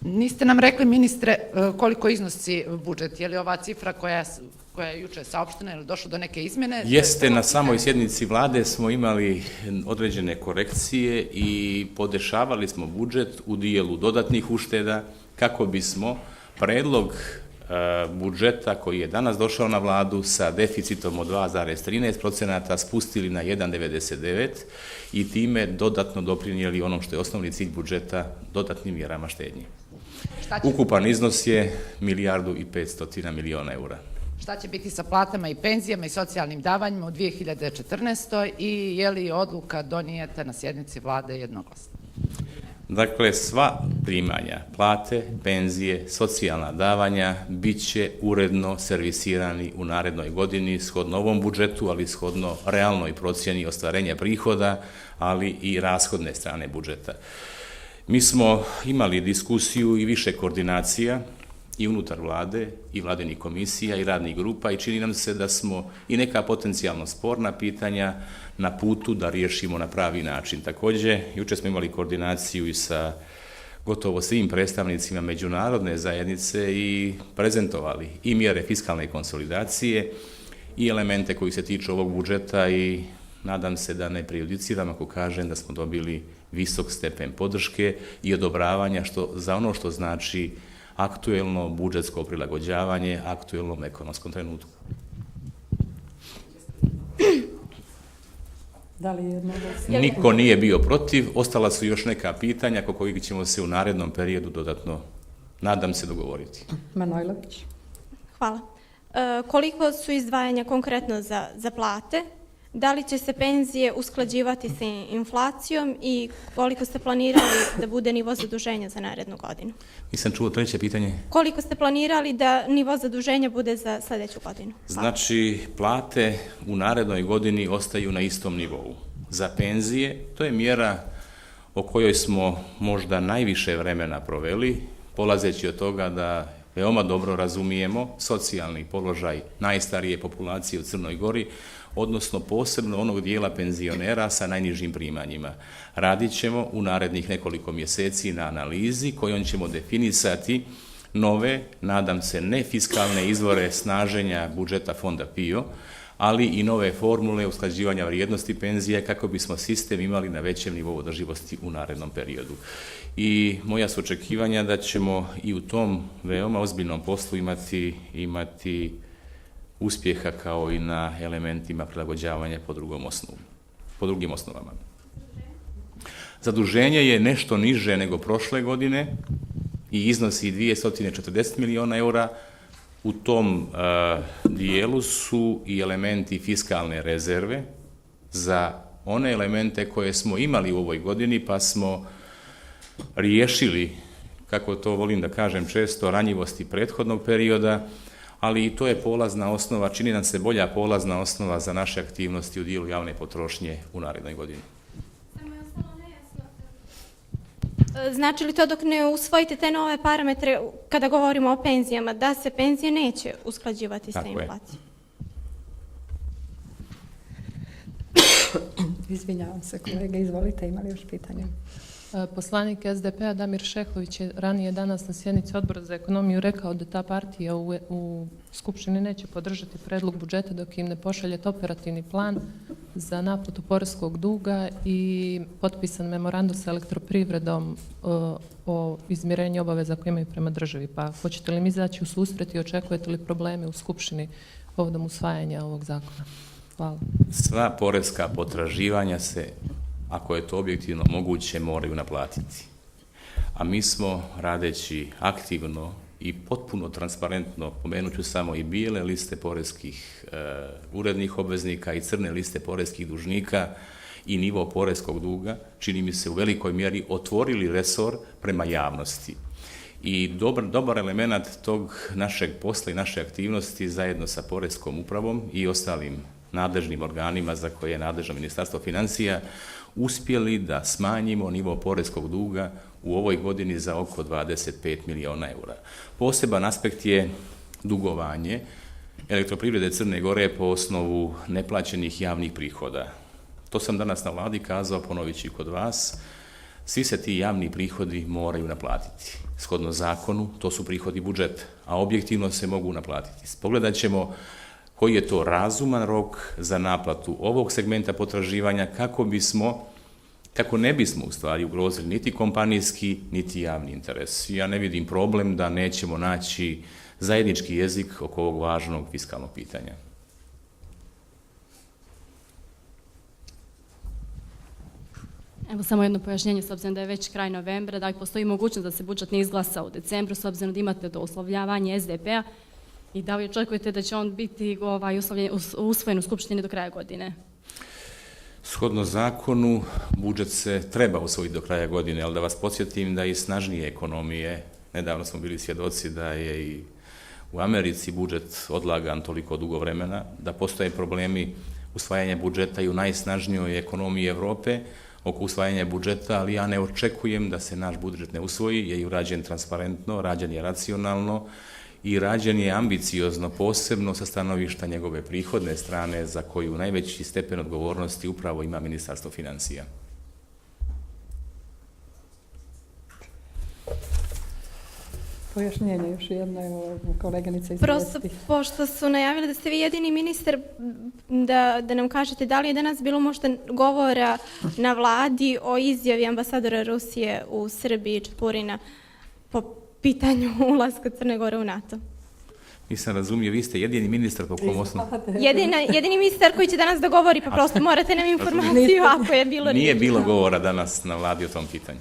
Niste nam rekli, ministre, koliko iznosi budžet, je li ova cifra koja je juče saopštena, je li došlo do neke izmjene? Jeste, na samoj sjednici vlade smo imali određene korekcije i podešavali smo budžet u dijelu dodatnih ušteda kako bismo predlog budžeta koji je danas došao na vladu sa deficitom od 2,13% spustili na 1,99 i time dodatno doprinijeli onom što je osnovni cilj budžeta, dodatnim mjerama štednje. Ukupan iznos je 1,5 milijardi eura. Šta će biti sa platama i penzijama i socijalnim davanjima u 2014. i je li odluka donijeta na sjednici vlade jednoglasno? Dakle, sva primanja, plate, penzije, socijalna davanja bit će uredno servisirani u narednoj godini shodno ovom budžetu, ali shodno realnoj procjeni ostvarenja prihoda, ali i rashodne strane budžeta. Mi smo imali diskusiju i više koordinacija i unutar vlade, i vladinih komisija, i radnih grupa i čini nam se da smo i neka potencijalno sporna pitanja na putu da riješimo na pravi način. Također, jučer smo imali koordinaciju i sa gotovo svim predstavnicima međunarodne zajednice i prezentovali i mjere fiskalne konsolidacije i elemente koji se tiču ovog budžeta i nadam se da ne prejudiciram ako kažem da smo dobili visok stepen podrške i odobravanja za ono što znači aktuelno budžetsko prilagođavanje aktuelnom ekonomskom trenutku. Da li Niko nije bio protiv, ostala su još neka pitanja oko kojih ćemo se u narednom periodu dodatno, nadam se, dogovoriti. Manojlović. Hvala. Koliko su izdvajanja konkretno za plate? Da li će se penzije usklađivati sa inflacijom i koliko ste planirali da bude nivo zaduženja za narednu godinu? Nisam čuo treće pitanje. Koliko ste planirali da nivo zaduženja bude za sljedeću godinu? Znači, plate u narednoj godini ostaju na istom nivou. Za penzije, to je mjera o kojoj smo možda najviše vremena proveli, polazeći od toga da veoma dobro razumijemo socijalni položaj najstarije populacije u Crnoj Gori, odnosno posebno onog dijela penzionera sa najnižim primanjima. Radit ćemo u narednih nekoliko mjeseci na analizi kojom ćemo definisati nove, nadam se, nefiskalne izvore snaženja budžeta fonda PIO, ali i nove formule usklađivanja vrijednosti penzije kako bismo sistem imali na većem nivou održivosti u narednom periodu. I moja su očekivanja da ćemo i u tom veoma ozbiljnom poslu imati uspjeha kao i na elementima prilagođavanja po drugim osnovama. Zaduženje je nešto niže nego prošle godine i iznosi 240 milijuna eura. U tom dijelu su i elementi fiskalne rezerve za one elemente koje smo imali u ovoj godini, pa smo riješili, kako to volim da kažem često, ranjivosti prethodnog perioda, ali i to je polazna osnova, čini nam se bolja polazna osnova za naše aktivnosti u dijelu javne potrošnje u narednoj godini. Znači li to dok ne usvojite te nove parametre kada govorimo o penzijama, da se penzije neće usklađivati sa inflacijom? Izvinjavam se, kolege, izvolite, imali još pitanja? Poslanik SDP-a Damir Šehović je ranije danas na sjednici Odbora za ekonomiju rekao da ta partija u Skupštini neće podržati predlog budžeta dok im ne pošaljete operativni plan za naplatu poreskog duga i potpisan memorandum sa Elektroprivredom o izmirenju obaveza koje imaju prema državi. Pa hoćete li mi izaći u susret i očekujete li probleme u Skupštini povodom usvajanja ovog zakona? Hvala. Sva poreska potraživanja se, ako je to objektivno moguće, moraju naplatiti. A mi smo, radeći aktivno i potpuno transparentno, pomenut ću samo i bijele liste poreskih urednih obveznika i crne liste poreskih dužnika i nivo poreskog duga, čini mi se u velikoj mjeri otvorili resor prema javnosti. I dobar element tog našeg posla i naše aktivnosti zajedno sa Poreskom upravom i ostalim nadležnim organima za koje je nadležno Ministarstvo financija uspjeli da smanjimo nivo poreskog duga u ovoj godini za oko 25 milijuna eura. Poseban aspekt je dugovanje Elektroprivrede Crne Gore po osnovu neplaćenih javnih prihoda. To sam danas na vladi kazao, ponovit ću i kod vas. svi se ti javni prihodi moraju naplatiti. Shodno zakonu, to su prihodi budžeta, a objektivno se mogu naplatiti. Pogledat ćemo koji je to razuman rok za naplatu ovog segmenta potraživanja kako ne bismo u stvari ugrozili niti kompanijski, niti javni interes. Ja ne vidim problem da nećemo naći zajednički jezik oko ovog važnog fiskalnog pitanja. Evo samo jedno pojašnjenje, s obzirom da je već kraj novembra, da li postoji mogućnost da se budžet ne izglasa u decembru, s obzirom da imate to uslovljavanje SDP-a i da li očekujete da će on biti usvojen u Skupštini do kraja godine? Shodno zakonu, budžet se treba usvojiti do kraja godine, ali da vas podsjetim da i snažnije ekonomije, nedavno smo bili svjedoci da je i u Americi budžet odlagan toliko dugo vremena, da postoje problemi usvajanja budžeta i u najsnažnijoj ekonomiji Evrope oko usvajanja budžeta, ali ja ne očekujem da se naš budžet ne usvoji, jer je rađen transparentno, rađen je racionalno i rađen je ambiciozno, posebno sa stanovišta njegove prihodne strane, za koju najveći stepen odgovornosti upravo ima Ministarstvo financija. Pojašnjenje još jedno, evo koleginica iz Prosto, pošto su najavili da ste vi jedini ministar, da nam kažete da li je danas bilo možda govora na vladi o izjavi ambasadora Rusije u Srbiji, Čepurina, po pitanju ulaska Crne Gore u NATO? Nisam razumio, vi ste jedini ministar po kom osnovu. Jedini ministar koji će danas da govori, pa prosto morate nam informaciju ako je bilo riječi. Nije bilo govora danas na vladi o tom pitanju.